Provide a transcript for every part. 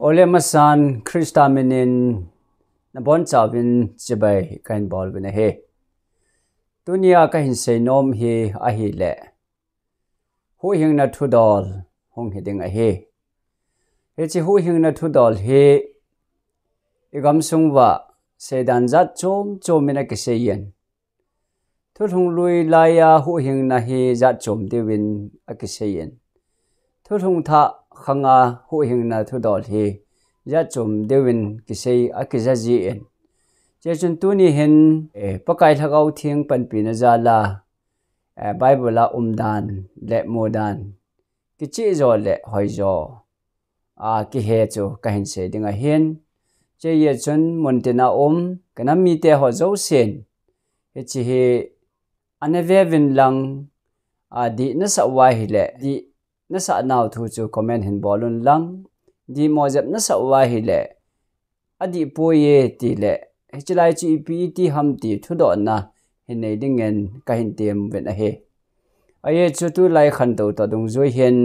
Ole masan Krista minin na bon chawin chibai kain bol bina he dunia ka hin sei nom hi a hi le hu hing na thu dol hong hi ding a he chi hu hing na thu dol he igam sung wa sedan zat chom mina ke se yen thu thung lui la ya hu hing na hi zat chom dewin a ke se yen thu thung tha khanga hu hing na thu dol hi ya chom dewin ki sei a ki za ji en che chun tu ni hen pakai thagau thiang pan pi na za la bible la dan le modan ki chi zo le hoi zo a ki he chu ka hin se dinga hen che ye chun montina kana mi te ho zo sen he chi he anavevin lang a di na sa wa hi le di na sa naw thu chu comment hin bolun lang di mozep na sa wa hi le adi poye ti le hchilai chi pi ti ham ti thu do na hin nei dingen ka hin tem ven a he aye chu tu lai khan to ta dung zoi hen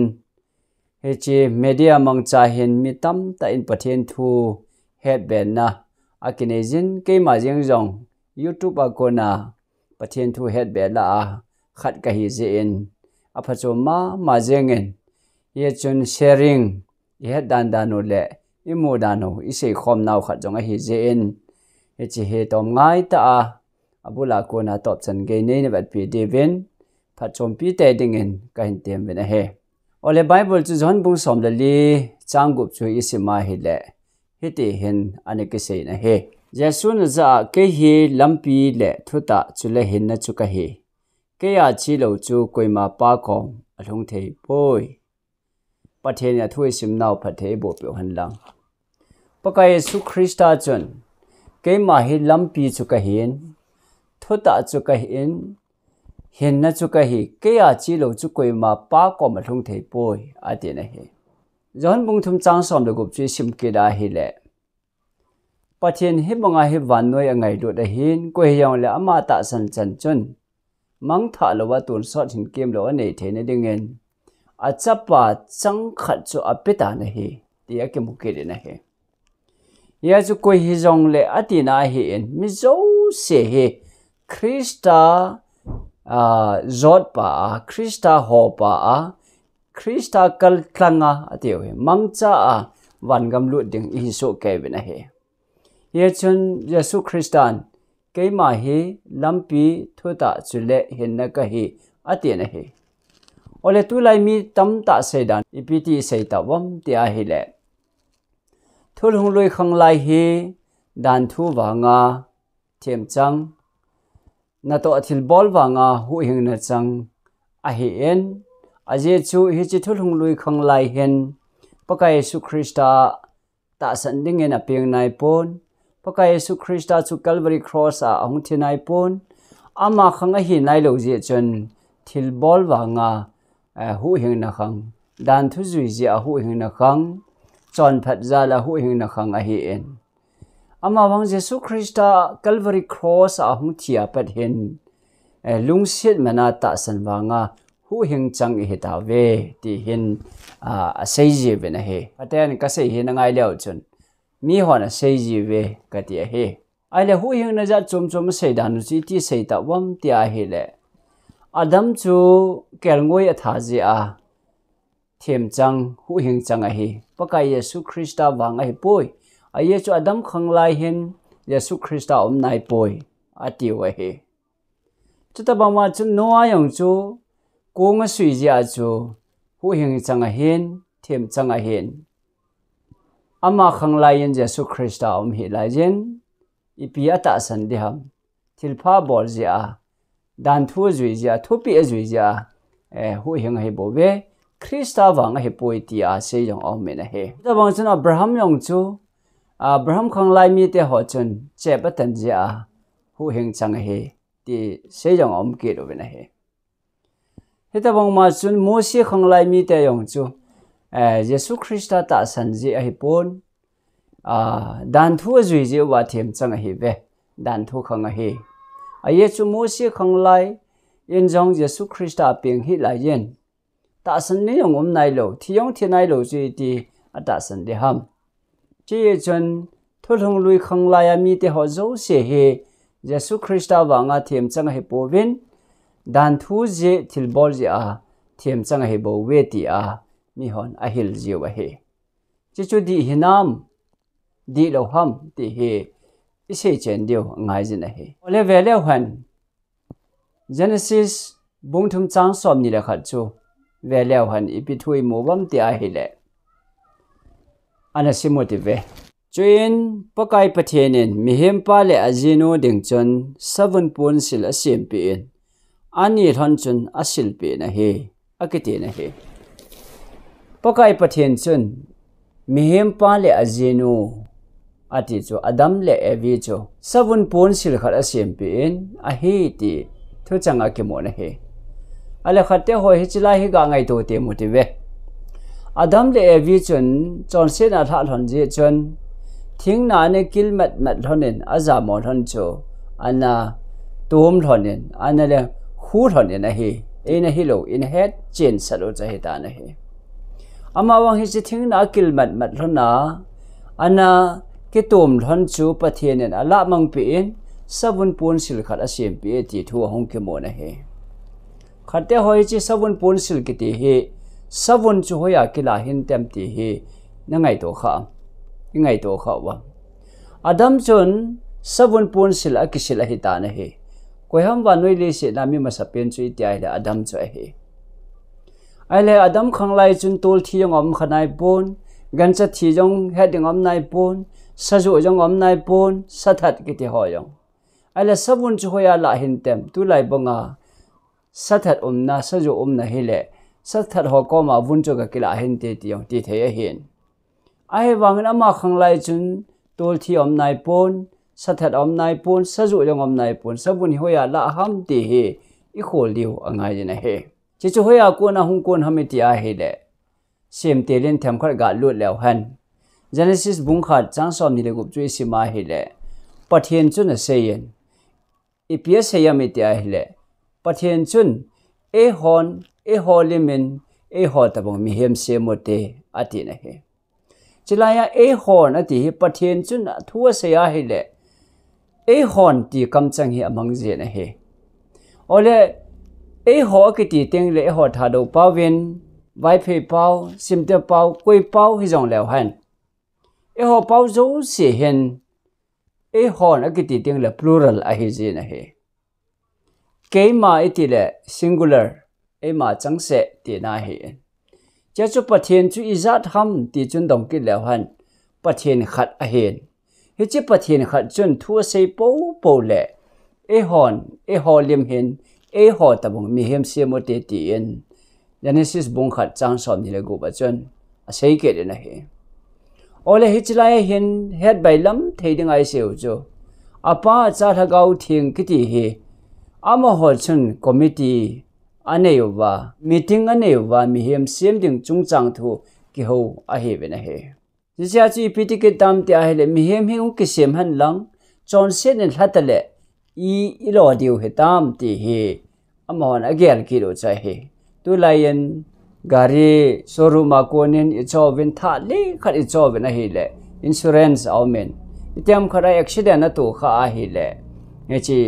he chi media mang cha hen mi tam ta in pathen thu het ben na akinezin ke ma jeng jong youtube a ko na pathen thu het be la a khat ka hi je en aphacho ma jengen ye chun sharing ye dan no le imu dano isei khom naw khat jong a hi je en he chi he tom ngai ta a abula ko na top chan ge nei ne bat pi devin phat chom pi te dingen ka hin tem ben a he ole bible chu jon bung som le li changup chu isima hi le hi ti hin ane ke sei na he jesu na za ke hi lampi le thuta chu le hin na chu ka hi ke ya chi lo chu koima pa khom alung thei poi pathen ya thui sim naw phathe bo pyo han lang pakai su krista chun ke ma hi lampi chu ka hin thuta chu ka hin na chu ka hi ke ya chi lo chu koi ma pa ko ma thung thei poi ati na hi jon bung thum chang som de gup chi sim ke da hi le pathen hi banga hi van noi angai do da hin ko hi yong le ama ta san chan chun mang tha lo wa tun sot hin kem lo nei the ne dingen achapa chang khat chu apeta na hi ti ake muke de na he ya chu ko hi jong le ati na hi en mi zo se he krista zot pa krista ho pa krista kal klanga ati we mangcha wan gam lu ding hi so ke be na he ye chun yesu kristan ke ma hi lampi thuta chule hin na ka hi ati na he ole tu lai mi tam ta sedan ipiti seita wam ti a hi le thul hung loi khang lai hi dan thu wanga them chang na to athil bol wanga hu hing na chang a hi en aje chu hi chi thul hung loi khang lai hen pakai yesu krista ta san ding en apeng nai pon pakai yesu krista chu calvary cross a hung thinai pon ama khang a hi nai lo je chun thil bol wanga hu hing na khang dan thu zui ji a hu hing na khang chon phat za la hu hing na khang a hi en ama wang jesu krista calvary cross a hung thia pat hin lung sit mana ta san wanga hu hing chang hi ta ve ti hin a sei ji ve na he aten ka sei hin ngai leo chun mi hon a sei ji ve ka ti a he ai le hu hing na ja chom sei dan chi ti sei ta wam ti a he le adam chu kelngoi atha ji a them chang hu hing chang a hi pakai yesu krista wang a hi poi a ye chu adam khang lai hin yesu krista nai poi ati wa hi chuta ba ma chu noa yong chu konga sui ji a chu hu hing chang a hin them chang a hin ama khang lai yin yesu krista hi lai jen ipi ata san di ham thilpha bol ji a dan thu zui ja thupi zui ja hu hing hai bo ve krista wang he poi ti a se yong om me na he da bang chun abraham yong chu abraham khang lai mi te ho chun che patan ja hu hing chang he ti se yong om ke do ve na he he da bang ma chun mosi khang lai mi te yong chu yesu krista ta san ji a hi pon dan thu zui ji wa them chang he ve dan thu khang he aye chu mosi khang lai in jong yesu krista peng hi lai yen ta san ne yong nai lo thi yong thi nai lo ji ti ata san de ham chỉ chân thốt hồng lui khăng lại mi te họ dấu sẽ he Jesus Christa vanga thiam chang he povin dan thu je thil bol je a thiam chang he bo we ti a mi hon a hil je wa he chi chu di hinam di lo ham ti he ise chen dio ngai jin a he ole ve le han Genesis bung thum chang som ni la khat chu ve le han ipi thui mo bam ti a he le ana simotive Chuin pakai pathianin mihem pa le azino ding chon 7 pon sil asem pi in ani thon chun asil pi na he akiti na he pakai pathian chun mihem pa le azino ati chu adam le evi chu 7 pon sil khat asem pi in a he ti thu changa ke mo na he ale khatte ho hi chila hi ga ngai to te motive adam le evi chun chon se na tha thon je chun thing na ne kil mat thonin aza mo thon cho ana tum thonin ana le khu thonin na hi ina hi lo in head chen salo cha he ta na hi ama wang hi chi thing na kil mat thona ana ke tum thon chu pathianen ala mang pi in 7 pon sil khat asem pi ti thu hong ke mo na he khate hoi chi 7 pon sil ki ti hi 7 chu hoya kila hin tem ti hi na ngai to kha ngay to khawa adam chon 7 pon sil akisil hi ta na he koi ham wa noi le se na mi ma sapen chu ti ai la adam chu he ai le adam khang lai chun tol thi ngom khanai pon gan cha thi jong heading om nai pon sa ju jong om nai pon sa that ki ti ho yong ai le 7 chu hoya la hin tem tu lai bonga sa that na sa ju na he le sa that ho ko ma vun chu ka ki la hin te ti yong ti the hin ai wangin ama khanglai chun tol thi om nai pon sathat om nai pon saju jong om nai pon sabun hoya la ham ti he I khol liu angai jena he chi chu hoya ko na hung kon hamiti a he le sem telen tham khar ga lut lew han Genesis bung khat chang som ni le gup chui sima he le pathian chun a seyen ipia seyamiti a he le pathian chun e holimin e ho tabong mi hem se mote ati na he chilaya e hon ati hi pathian chun thua se ya hi le e hon ti kam chang hi amang je na he ole e ho ki ti teng le ho tha do pawin vai phe paw simte paw koi paw hi jong lew han e ho paw zo se hen e hon ki ti teng le plural a hi je na he ke ma iti le singular e ma chang se ti na he cha chu pathian chu izat ham ti chun dong ki lewan pathian khat a hen hi chi pathian khat chun thua sei po le e holim hen e ho tabong mi hem se mo te ti en Genesis bung khat chang som ni le go ba chun a sei ke de na he ole hi chilai hen head by lam theiding ai seu chu apa cha tha gau thing ki ti he ama ho chun committee anewa meeting anewa mi hem sem ding chung chang thu ki ho a he be na he ji cha chi piti ke tam ti a he le mi hem hi ki sem han lang chon sen en hlatale I lo diu he tam ti he amon agel ki ro cha he tu lion gari showroom a konin I chowin tha le khat I chowin a he le insurance aumen item khara accident na tu kha a he le nge chi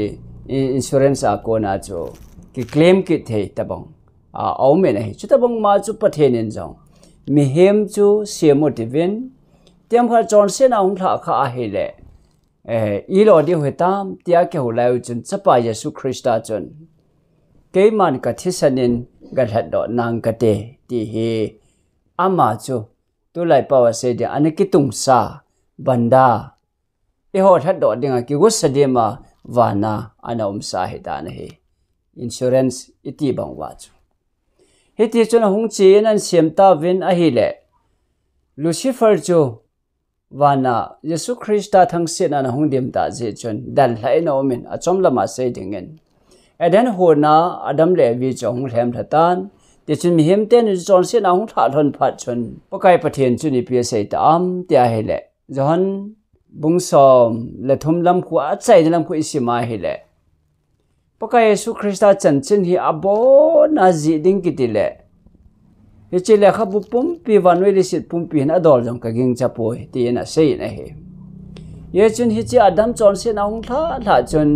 insurance a ko na cho ki claim ki the tabong a aumen a he chu tabong ma chu pathen in jong mi hem chu semo divin tem kha chon se na ong tha kha a he le I lo di he tam tia ke ho lai chun chapa Yesu Christa chun ke man ka thisanin gal hat do nang ka te ti he ama chu tu lai pawa se de anakitung sa banda e ho that do dinga ki go sadema wana ana sa he ta na he insurance iti bang wa chu heti chun hung chi nan sem ta vin a hi le Lucifer chu wana Yesu Christa thang se na hung dim ta je chun dal lai no min a chom lama se dingen eden ho na adam le vi chong hem thatan ti chun mi hem ten chon se na hung tha thon phat chun pakai pathen chu ni pi se ta am tia he le john bung som le thum lam khu a chai lam khu isima he le pakai Yesu Christa chan chin hi abo na ji ding ki ti le hi chi le khabu pumpi vanwe li sit pumpi na dol jong ka ging chapoi ti na sei na he ye chun hi chi Adam chon se na hung tha chun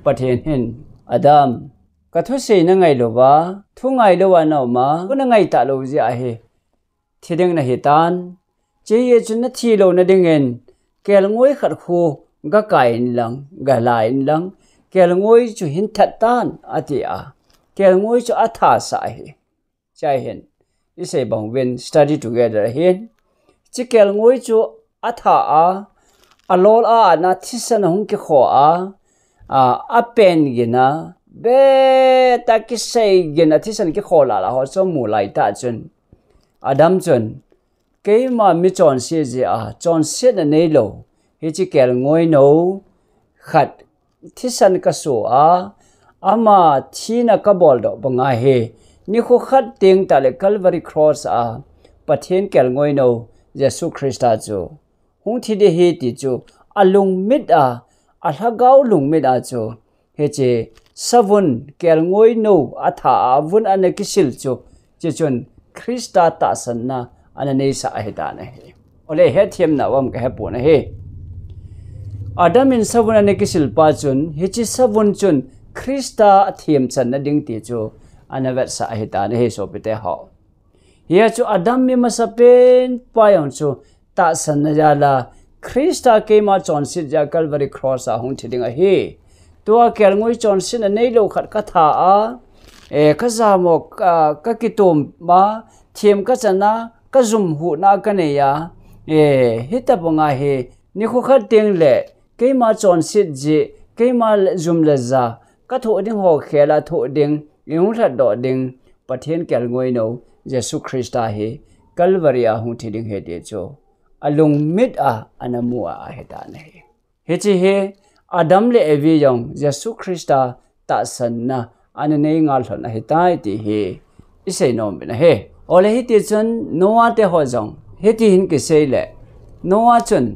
pathen hin Adam ka thu sei na ngai lo wa thu ngai lo wa na ma ku na ngai ta lo ji a he thideng na he tan che ye chun na thi lo na dingen kel ngoi khat khu ga kain lang ga lain lang kel ngoi chu hin that tan ati a kel ngoi chu atha sa he chai hen isei bang when study together hen chi kel ngoi chu atha a alol a na thisan hung ki kho a pen gina be ta ki sei gina thisan ki kho la ho so mu lai ta chun Adam chun ke ma mi chon se je a chon se na nei lo hi chi kel ngoi no khat thisan ka so a ama thina ka bol do banga he ni kho khat teng ta le Calvary cross a pathen kel ngoi no Jesu Christa chu hung thi de he ti chu alung mit a alhagau lung mit a chu he che savun kel ngoi no atha vun an ki sil chu che chun Christa ta san na an nei sa he ta na he ole he thiam na wam ka he pu na he Adam in savun an ki sil pa chun he chi savun chun Christa thiam chan na ding ti chu anavet sa he ta na he so pite ho ye chu Adam mi masapen pa yong chu ta san na ja la Christa ke ma chon sit ja Calvary cross a hung thiding a he to a kel ngoi chon sin a nei lo khat ka tha a e ka za mo ka ki tom ma thiam ka chana ka zum hu na ka ne ya e hita bonga he ni kho khat teng le ke ma chon sit ji ke ma zum la za ka tho ding ho khela tho ding yung tha do ding pathen kel ngoi no Jesu Christa he Calvary a hung thiding he de cho alung mit a anamua a heta ne he chi he Adam le evi yong Jesu Christa ta san na anane ngal thon a heta ti he isei nom na he ole hi ti chun Noah te ho jong he ti hin ke sei le Noah chun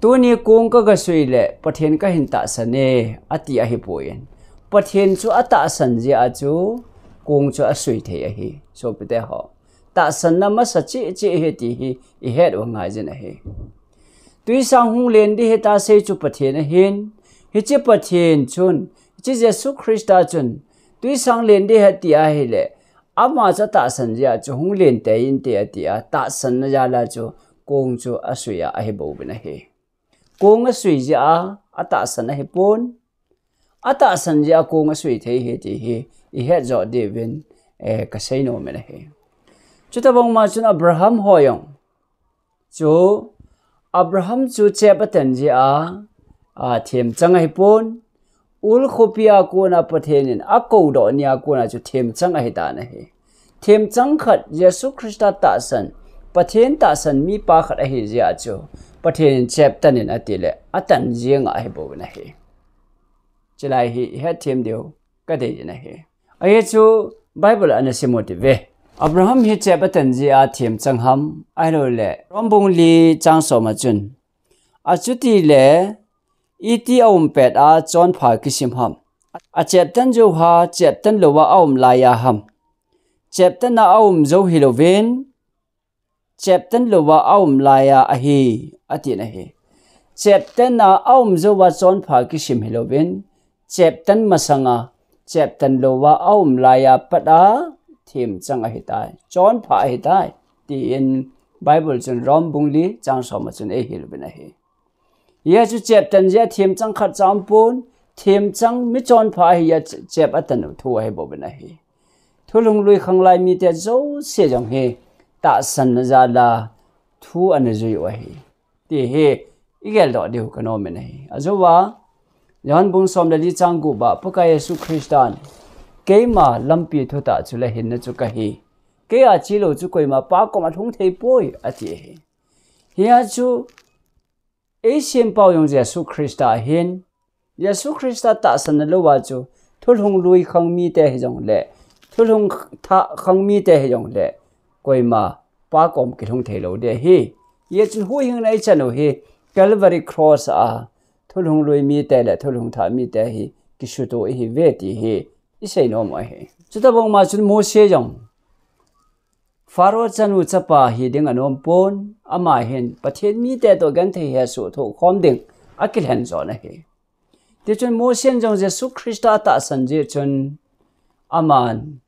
tu ni kong ka ga sui le pathen ka hin ta san ne ati a hi poin pathen chu ata san je a chu kong chu a sui the a hi so pite ho ta san na ma sa chi chi he ti hi I het wa ngai jin a he tui sang hung len di he ta se chu pathen a hin hi chi pathen chun chi Jesu Christa chun tui sang len di he ti a hi le ama cha ta san ja chu hung len te in te a ti a ta san na ja la chu kong chu a sui a he bo bin a he kong a sui ja a ta san a he pon a ta san ja kong a sui the he ti hi I het zo de vin ka sei no me na he chuta bang ma chun Abraham hoyong chu Abraham chu chepatan ji a them chang ai pon ul khopia ko na pathenin a ko do nia ko na chu them chang ai ta na he them chang khat Jesu Christa ta san pathen ta san mi pa khat a he ja chu pathen cheptan in atile atan jing a he bo na he chilai hi he them deu ka de na he ai chu Bible an simotive Abraham hi chepatan ji a thiam changham ai lo le rombong li chang so ma chun a chuti le iti aum pet a chon pha kisim ham a cheptan jo ha cheptan lowa aum la ya ham cheptan na aum zo hiloven cheptan lowa aum la ya a hi ati na hi cheptan na aum zo wa chon pha kisim hiloven cheptan masanga cheptan lowa aum la ya pada thim chang a hitai chon pha hitai ti in Bible chun rom bungli chang so ma chun e hil bina hi ya chu cheptan ja thim chang khat cham pun thim chang mi chon pha hi ya chep atan thu ai bo bina hi thulung lui khang lai mi te zo se jong he ta san na ja la thu an zui wa hi ti he igel do de ko no me nei azowa yan bung som da li chang gu ba paka Yesu Christan keima lampi thuta chula hin na chu ka hi ke a chi lo chu koi ma pa ko ma thung thei poi ati hi ya chu Asian pao yong Jesu Christa hin Jesu Christa ta san lo wa chu thulung lui khang mi te he jong le thulung tha khang mi te he jong le koi ma pa kom ki thung thei lo de hi ye chu hu hing nai chano hi Calvary cross a thulung lui mi te le thulung tha mi te hi ki shu to hi ve ti hi isei no mo hi chuta bong ma chun mo se jong Pharaoh chanu chapa hi ding anom pon ama hen pathian mi te to gan the he su tho khom ding akil han zo na he ti chun mo sen jong Jesu Christa ta san je chun aman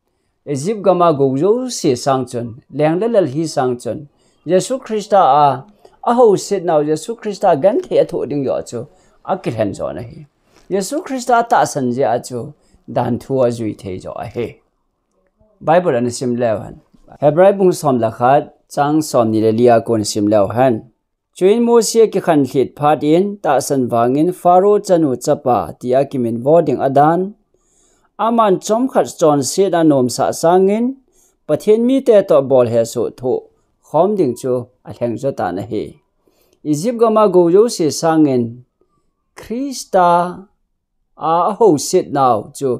Egypt gama go jo se sang chun leng lal hi sang chun Jesu Christa a ho sit now Jesu Christa gan the tho ding yo chu akil han zo na he Jesu Christa ta san je a chu dan thua zui the jo a he Bible an sim lewan Hebrai bung som la khat chang som ni le lia kon sim lew han chuin Moses ki khan hlit phat in ta san wangin Pharaoh chanu chapa tia kimin wording adan aman chom khat chon se da nom sa sangin pathian mi te to bol he so tho khom ding chu a thleng zo ta na he Egypt gama go yo se sangin Christa a ho sit now chu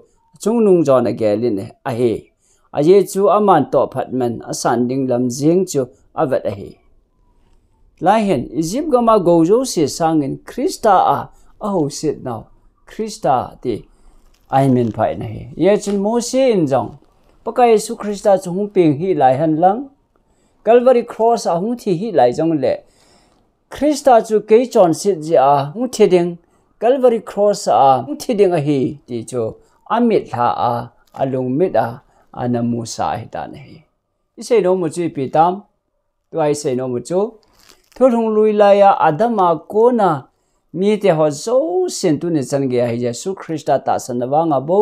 chung nung jon agelin a he aye chu aman to phatman asan ding lam jing chu avat a he lai hen Egypt gama go jo se sangin Christa a ho sit now Christa ti Amen phai na he ye chun Moses in jong paka Yesu Christa chu hung ping hi lai han lang Calvary cross a hung thi hi lai jong le Christa chu ke chon sit ji a hung thi ding Calvary cross a hung thi ding a hi ti chu amit tha a alung mit a anamu sa hi ta na he isei no mu chi pi tam tu ai sei no mu chu thulung lui la ya adama ko na mi te ho zo sin tu ni chan ge hi Jesu Christa ta san wa nga bo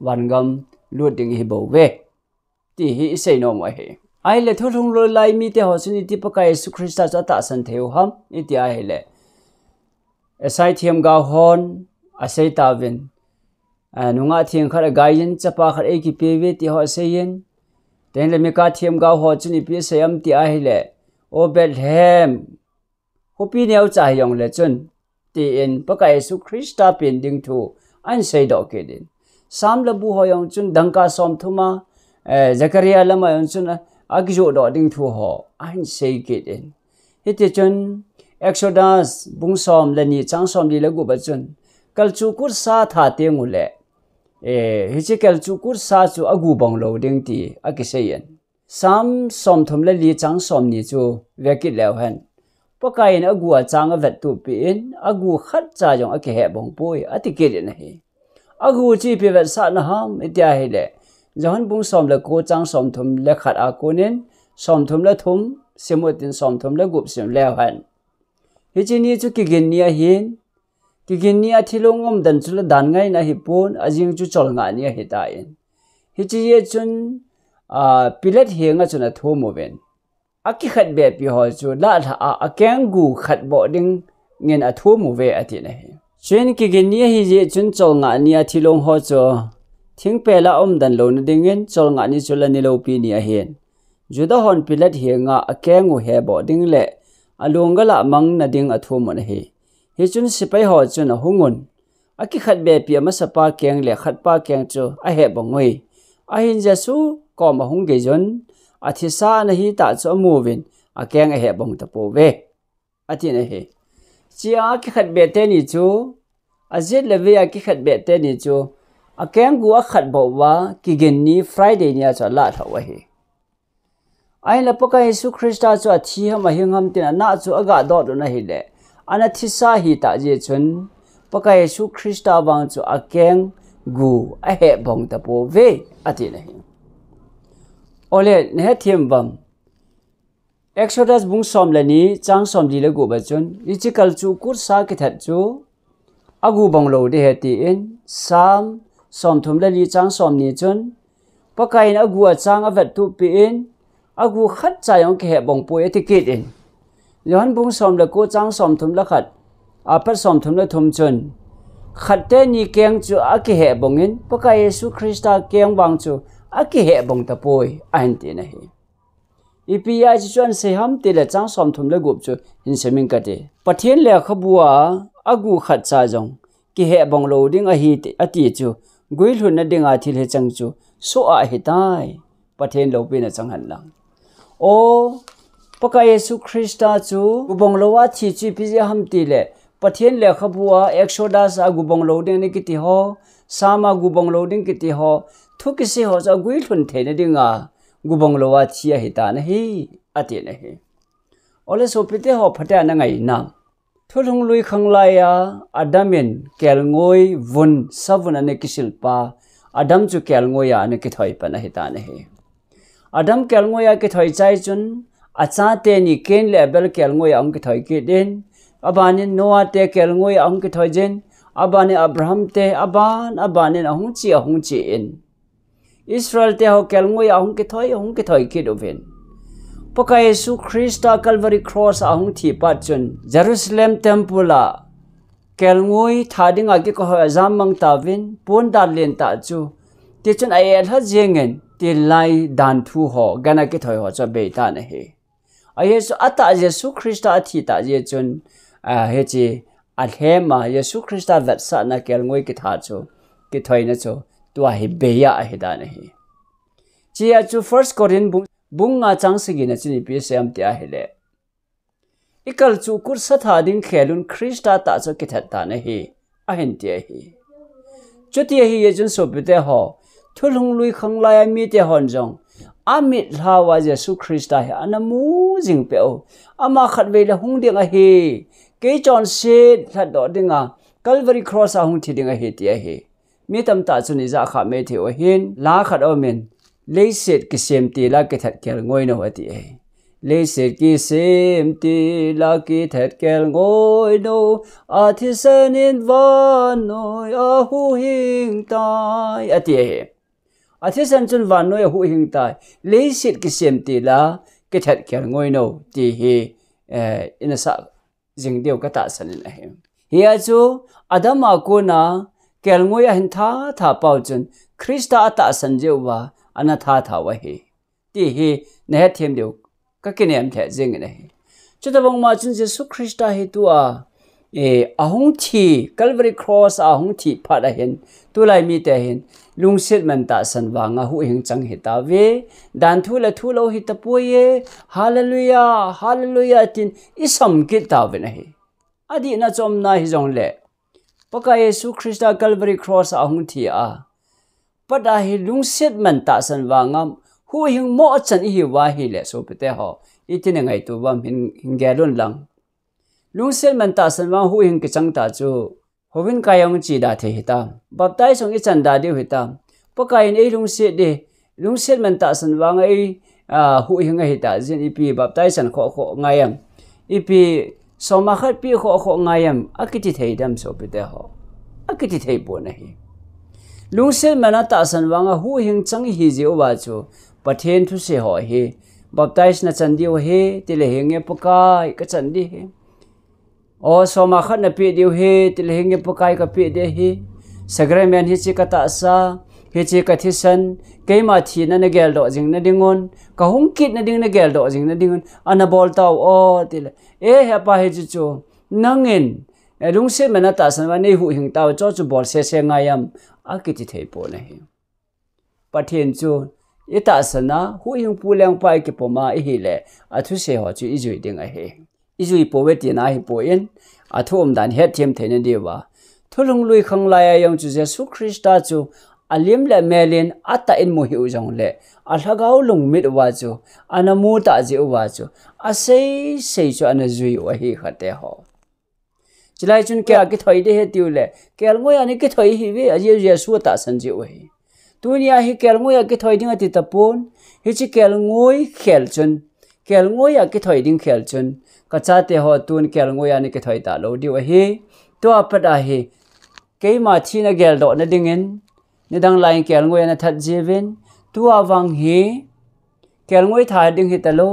wangam lu ding hi bo we ti hi isei no mo he ai le thulung lui lai mi te ho suni ti pa Jesu Christa cha ta san theu ham iti ai le esai thiam ga hon asei ta vin nunga thiang khara gayin chapa khar e ki pewe ti ho seyin ten le meka thiam ga ho chuni pi sayam ti a hele o Bethlehem hopi neu cha yong le chun ti in paka Yesu Christa pin ding thu an sei do ke din sam la bu ho yong chun dangka som thuma Zakaria lama yong chun agjo do ding thu ho an sei ke din hiti chun Exodus bung som le ni chang som li la gu ba chun kalchu kur sa tha te ngule hichikel chukur sa chu agu bang lo ding ti akiseyen sam som thum le li chang som ni chu vekit lew han pakain agu a chang a vet tu pi in agu khat cha jong ake he bong poi atike na hi agu chi pe vet sa na ham itya he le jon bung som le ko chang som thum le khat a konin som thum le thum semutin som thum le gup sim lew han hichini chu ki gin nia hin Kiginia thilongom dan chula dan ngai na hipon ajing chu chol nga nia hitain hichi ye chun pilet henga chuna thomo ben aki khat be pi ho chu la tha a kengu khat bo ding ngen a thomo ve ati na he chen kiginia hi ye chun chol nga nia thilong ho cho thing pela om dan lo na dingen chol nga ni chula ni lo pi nia hen juda hon pilet henga a kengu he bo ding le alongala mang na ding a thomo na he hi chun sipai ho chun a hungun aki khat be pi ma sapa keng le khat pa keng chu a he bongoi a hin Jesu ko ma hung ge jon a thi sa na hi ta chu movin a keng a he bong ta po ve ati na he chi a ki khat be te ni chu a zet le ve a ki khat be te ni chu a keng gu a khat bo wa ki gen ni Friday ni a cha la tha wa he ai la pa ka Yesu Christa chu a thi ha ma hingam tin na chu aga do na hi le anathisa hi ta je chun paka Yesu Christa bang chu akeng gu a he bong ta po ve ati na hi ole ne thiam bam Exodus bung som la ni chang som li la gu ba chun ichikal chu kur sa ki that chu agu bang lo de he ti in sam som thum la li chang som ni chun paka in agu a chang a vet tu pi in agu khat cha yong ke he bong po eti kit in Yon bung som la ko chang som thum la khat apar som thum la thum chun khatte ni keng chu aki he bongin paka Yesu Christa keng bang chu aki he bong ta poi an ti na hi ipia chi chuan se ham ti la chang som thum la gup chu hin seming ka te pathian le khabua agu khat cha jong ki he bong lo ding a hi ati chu guil hun na ding a thil he chang chu so a hi tai pathian lo pe na chang han lang o paka Yesu Christa chu gubong lowa thi chi pi ham ti le pathian le khabua Exodus a gubong lo ding ni ki ho sama gubong lo ding ki ho thu ki se ho cha gui thun the na dinga gubong lowa thia hita na hi ati na hi ole so pite ho phata na ngai na thulung lui khanglaya adamin kelngoi vun savun ane kisilpa adam chu kelngoya ane ki thoi pa na hita na hi adam kelngoya ki thoi chai chun acha te ni ken level kelngoya ang ki thoi ki den abani noah te kelngoya ang ki thoi jen abani abraham te abani ahung chi in Israel te ho kelngoya ahung ki thoi ki do ven Paka Yesu Krista Calvary Cross ahung thi pat chun Jerusalem temple la kelngoi thading agi ko azam mang tawin pon dan len ta chu ti chun ai el ha jengen ti lai dan thu ho gana ki thoi ho cha be ta na he a Yesu ata Yesu Krista thi ta je chun he chi a hema Yesu Krista vat sa na kelngoi ki tha chu ki thoi na chu tu a he be ya he da na he chi a chu 1 Corinthians bunga changsigi na chini psm tia hele ikal chu kur satha ding khelun Krista ta cho ki thatta na hi a hen tia hi chuti hi ye jun so bite ho thulung lui khanglaya mi te hon jong amit lawa Jesu Krista hi anamu jing pe o ama khat ve la hung ding a hi ke chon se that do dinga Calvary Cross a hung thi dinga hi tia hi mi tam ta chu ni za kha me the o hin la khat o men lấy sệt cái xem tì là cái thật kẹl ngôi nào vậy lấy sệt cái xem tì là cái thật kẹl ngôi nào à thì sơn in van nôi à hu hình tai à thì sơn chân van nôi à hu hình tai lấy sệt cái xem tì là cái thật kẹl ngôi nào thì hi in sa ding điều cái tạ sơn này hi chú Adam aku na kẹl ngôi à hình tha bao chân Krista tạ sơn diệu wa ana tha wa hi ti hi ne them deu ka kinem the jing ne hi chuta bang ma chun Jesu Krista hi tu a ahung thi Calvary Cross ahung thi phada hen tu lai mi te hen lungsit man ta san wa nga hu hing chang hi ta ve dan thu lo hi ta poye hallelujah tin isam ki ta ve ne hi adi na chom na hi jong le paka Jesu Krista Calvary Cross ahung thi a pada hi lungset man ta san wangam hu hing mo chan hi wa hi le so pete ho itin ngai tu bam hin galon lang lungset man ta san wang hu hing ke chang ta chu hovin kayong chi da the hita baptai song i chan da de hita pakai nei lungset man ta san wang ai hu hing a hita jin ipi baptai san kho ngayam ipi soma khat pi kho ngayam akiti theidam so pete ho akiti thei po nahi lungset mana ta san wanga hu hing chang hi je wa chu pathen thu se ho he baptize na chandi o he tile henge pokai ka chandi he o soma khat na pi diu he tile henge pokai ka pi de he sagrament hi chi ka ta sa he chi ka thisan keima thi na gel do jing na dingon ka hung kit na ding na gel do jing na dingon anabol taw o tile he pa he chu nangin lungset mana ta san wa nei hu hing taw chu bol se ngayam akiti thei po na hi pathen chu ita sana hu hing pulang pai ke poma hi le athu se ho chu izui ding a he izui po we ti na hi po in athum dan he them the ne dewa thulung lui khanglaya yong chu Jesu Krista chu alim le melin ata in mo hi u jong le alhagau lung mit wa chu anamu ta ji wa chu sei chu anazui wa hi khate ho chilai chun ke ki thoi de he tiu le kel ngoi ani ki thoi hi we aje Yesu ta san ji we tunia hi kel ngoi ki thoi ding ati tapon hi chi kel ngoi khel chun kel ngoi ki thoi ding khel chun ka cha te ho tun kel ngoi ani ki thoi ta lo di we hi to apada hi ke ma thi na gel do na dingin ni dang lai kel ngoi na that jevin tu awang hi kel ngoi tha ding hi ta lo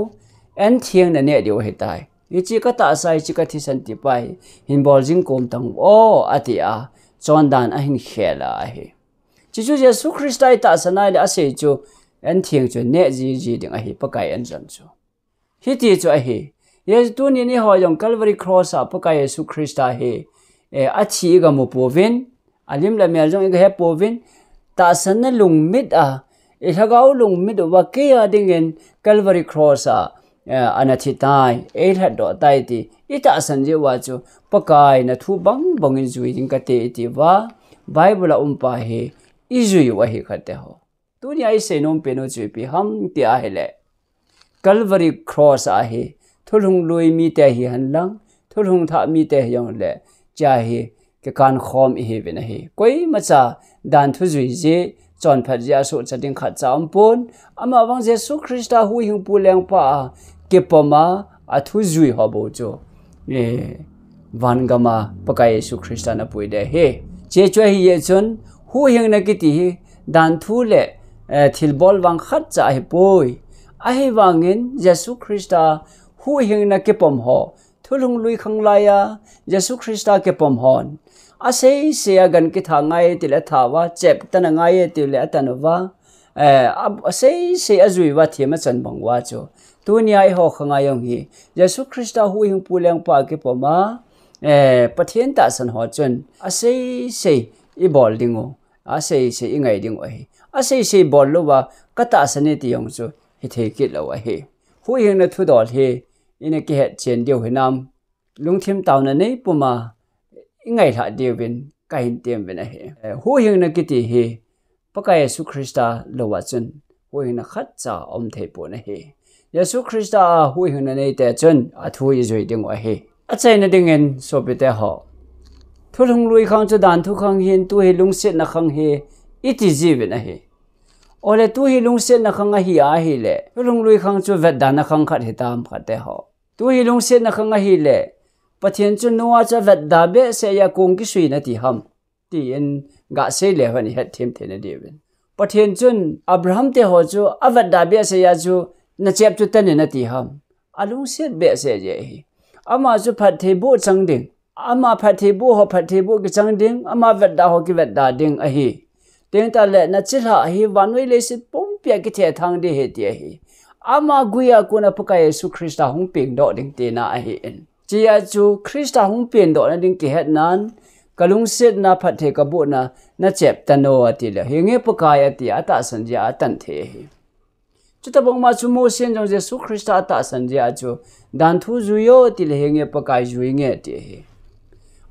en thieng na ne di we tai ichi ka ta sai chi ka thi san ti pai hin bol jing kom tang o ati a chon dan a hin khela a he chi chu Jesu Krista ta sanai le ase chu en thieng chu ne ji ding a hi pakai an jan chu hi ti chu a hi yes tu ni ho yong Calvary Cross a pakai Jesu Krista he a chi ga mo povin alim la mel jong ga he povin ta san na lung mit a e thagau lung mit wa ke a ding en Calvary Cross a anachitai elha do tai ti ita san je wa chu pakai na thu bang in zui ding ka te ti wa Bible umpa he izui wa hi khate ho dunia ai se nom peno chu pi ham ti a hele Calvary cross a hi thulung lui mi te hi han lang thulung tha mi te yong le cha hi ke kan khom hi ve na hi koi ma cha dan thu zui je chon phat ja so chating kha cham pon ama wang Jesu Christa hu hing pu leng pa ke poma a thu zui ho bo cho van gama pakai Jesu Christa na pui de he che chwe hi ye chon hu hing na ki ti dan thu le thil bol wang khat cha hi poi a hi wangin Jesu Christa hu hing na ke pom ho thulung lui khang la ya Jesu Christa ke pom hon a se gan ki tha ngai ti le tha wa chep tan ngai ti le tan wa a se azui wa thema chan bang wa cho dunia ai ho khanga yong hi Jesu Christa hu hing pu leng pa ke poma pathian ta san ho chun a se I bol dingo a se I ngai ding wa hi a se bol lo wa ka ta san ni ti yong chu hi the kit lo wa hi hu hing na thu dol hi ine ki het chen deu hi nam lungthim taw na nei puma ingai la deu bin ka hin tem bin a he hu hing na ki ti hi paka Yesu Christa lo wa chun hu hing na khat cha om thei po na he Yesu Christa hu hing na nei te chun a thu I zoi ding wa he a chai na ding en so pe te ho thulung lui khang chu dan thu khang hin tu hi lung set na khang he iti ji bin a he ole tu hi lung set na khang a hi a hi le thulung lui khang chu vet dan na khang khat hi tam khat te ho tu hi lung set na khang a hi le pathian chu noa cha vet da be se ya kong ki sui na ti ham ti en ga se le hani het them the na de ben pathian chun Abraham te ho chu avat da be se ya chu na chep chu tan na ti ham alung set be se je hi ama chu phat the bo chang ding ama phat the bo ho phat the bo ki chang ding ama vet da ho ki vet da ding a hi teng ta le na chila hi wanoi le sit pom pya ki the thang de he ti hi ama guya ko na paka Yesu Christa hung ping do ding te na a hi en chia chu Christa hung pin do na ding ki het nan kalung set na phat the ka bo na chep tano ati le hinge paka ya ti ata san ja tan the hi chu ta bang ma chu mo sen jong Jesu Christa ata san ja chu dan thu zu yo ti le hinge paka ju nge ti hi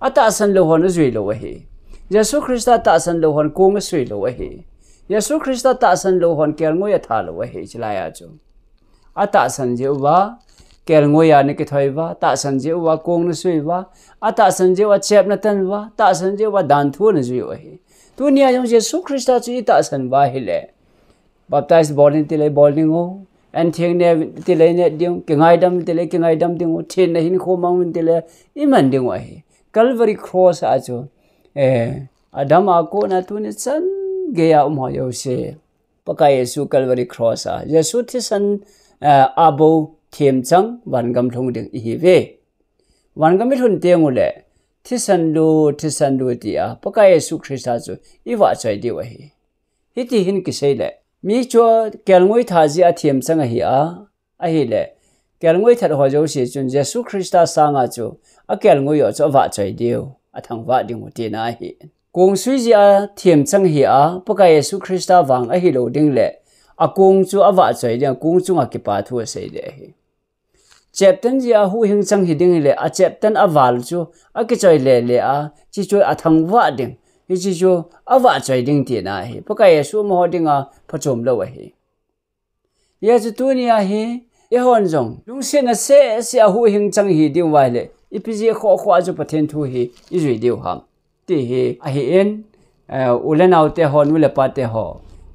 ata san lo hon zui lo hi Yesu Christa ta san lo hon kong sui lo hi Yesu Christa ta san lo hon ker ngo ya tha lo hi chila ya chu ata san je wa ker ngo ya ne ke thoi wa ta san je wa kong na sui wa ata san je wa chep na tan wa ta san je wa dan thu na zui hi dunia jong Yesu Christa chu ta san wa hi le baptize bolin ti le bolin o an thieng ne ti le ne ding ke ngai dam ti le ke ngai dam ding o thin na hin kho mang ti le iman ding wa hi Calvary cross a chu Adam ako na tu ni san gaya yo se paka Yesu Calvary cross a Yesu thi san abo them chang wan gam thong ding hi ve wan gam thun te ngule thi san lu ti a paka Yesu Christa chu I wa chai di wa hi hi ti hin ki sei le mi cho kelngoi tha ji a them chang hi a hi le kelngoi thar ho jo se chun Yesu Christa sanga chu a kelngoi yo cho wa chai diu a thang wa ding ti na hi kong sui ji a them chang hi a paka Yesu Christa wang a hi lo ding le a kong chu a wa chai ding kong chu nga ki pa thu se de hi chepten ji a hu hing chang hi ding le a chepten a wal chu a ki choi le a chi choi a thang wa ding hi chi chu a wa chai ding ti na hi paka Yesu mo ding a phachom lo hi ye chu tu ni a hi ye hon jong lung se na se a hu hing chang hi ding wa le ipiji kho ju pathen thu hi I zui diu ham ti hi a hi en ulenau te hon ule pa te ho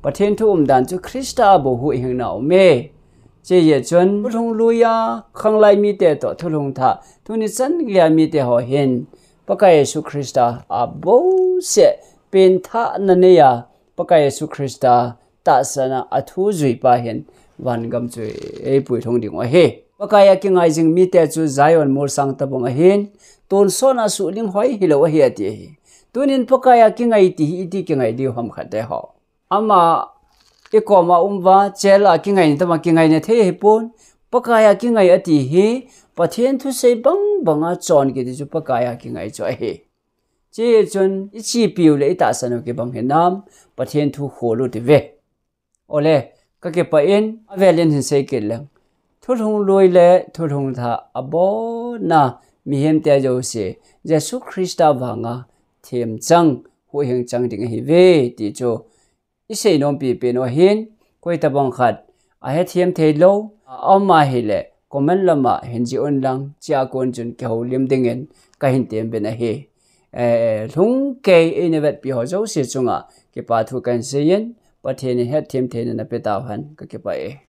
pathen thu dan chu Christa bo hu hing nau me che ye chon thung luya khang lai mi te to thulung tha thu ni chan ya mi te ho hen paka Yesu Christa a bo se pen tha na ne ya paka Yesu Christa ta sana a thu zui pa hen wan gam chu e pui thong ding wa he pakaya ki ngai jing mi te chu Zion mor sang ta bong a hin ton so na su ling hoi hi lo hi ati hi tunin pakaya ki ngai ti ki ngai di ham khate ho ama ekoma umwa chela ki ngai ta ma ki ngai ne the hi pon pakaya ki ngai ati hi pathian thu sei banga chon ki ju pakaya ki ngai cho hi che chon ichi piu le ta sanu ke bang he nam pathian thu kholu ti ve ole ka ke pa in avelin hin sei ke lang thulung loi le thulung tha abo na mi hem te jo se Jesu Christa wanga them chang hu heng chang ding hi ve ti cho isei nom pi pe no hin koi ta bang khat a he thiam thei lo ama hi le comment lama hinji on lang chia kon chun ke ho lim dingen ka hin tem ben a he lung ke inevet pi ho zo si chunga ke pa thu kan se yen pathe ni he thiam the na pe taw han ka ke pa e